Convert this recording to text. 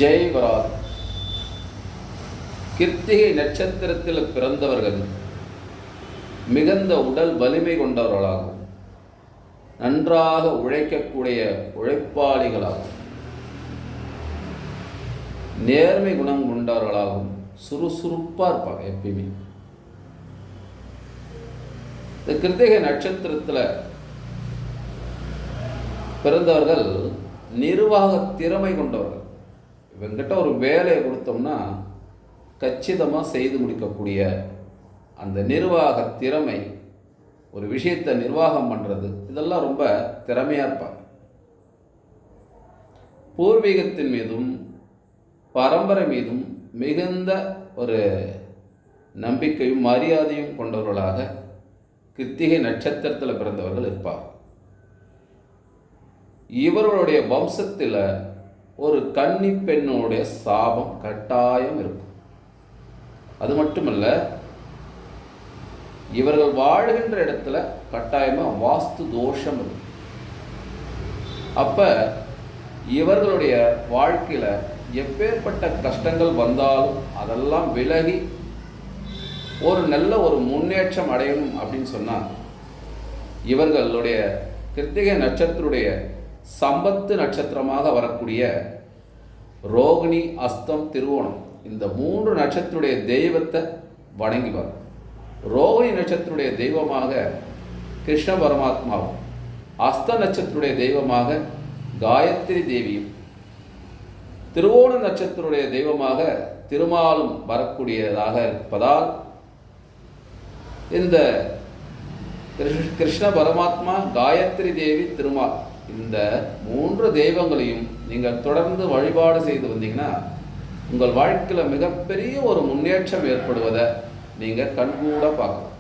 ஜெய் வராத். கிருத்திகை நட்சத்திரத்தில் பிறந்தவர்கள் மிகுந்த உடல் வலிமை கொண்டவர்களாகும், நன்றாக உழைக்கக்கூடிய உழைப்பாளிகளாகும், நேர்மை குணம் கொண்டவர்களாகும், சுறுசுறுப்பாக இருப்பாங்க எப்பயுமே. இந்த கிருத்திகை நட்சத்திரத்தில் பிறந்தவர்கள் நிர்வாக திறமை கொண்டவர்கள். இவங்கிட்ட ஒரு வேலையை கொடுத்தோம்னா கச்சிதமாக செய்து முடிக்கக்கூடிய அந்த நிர்வாக திறமை, ஒரு விஷயத்தை நிர்வாகம் பண்ணுறது, இதெல்லாம் ரொம்ப திறமையாக இருப்பாங்க. பூர்வீகத்தின் மீதும் பரம்பரை மீதும் மிகுந்த ஒரு நம்பிக்கையும் மரியாதையும் கொண்டவர்களாக கிருத்திகை நட்சத்திரத்தில் பிறந்தவர்கள் இருப்பார். இவர்களுடைய வம்சத்தில் ஒரு கன்னி பெண்ணுடைய சாபம் கட்டாயம் இருக்கும். அது மட்டுமல்ல, இவர்கள் வாழ்கின்ற இடத்துல கட்டாயமாக வாஸ்து தோஷம் இருக்கும். அப்போ இவர்களுடைய வாழ்க்கையில் எப்பேற்பட்ட கஷ்டங்கள் வந்தாலும் அதெல்லாம் விலகி ஒரு நல்ல ஒரு முன்னேற்றம் அடையணும் அப்படின்னு சொன்னால், இவர்களுடைய கிருத்திகை நட்சத்திரத்துடைய சம்பத்து நட்சத்திரமாக வரக்கூடிய ரோகிணி, அஸ்தம், திருவோணம், இந்த 3 நட்சத்திரத்துடைய தெய்வத்தை வணங்கிவார். ரோகிணி நட்சத்திரத்துடைய தெய்வமாக கிருஷ்ண பரமாத்மாவும், அஸ்த நட்சத்திரத்துடைய தெய்வமாக காயத்ரி தேவியும், திருவோண நட்சத்திரத்துடைய தெய்வமாக திருமாலும் வரக்கூடியதாக இருப்பதால் இந்த கிருஷ்ண பரமாத்மா, காயத்ரி தேவி, திருமால், இந்த 3 தெய்வங்களையும் நீங்கள் தொடர்ந்து வழிபாடு செய்து வந்தீங்கன்னா உங்கள் வாழ்க்கையில் மிகப்பெரிய ஒரு முன்னேற்றம் ஏற்படுவதை நீங்கள் கண்கூட பார்க்கலாம்.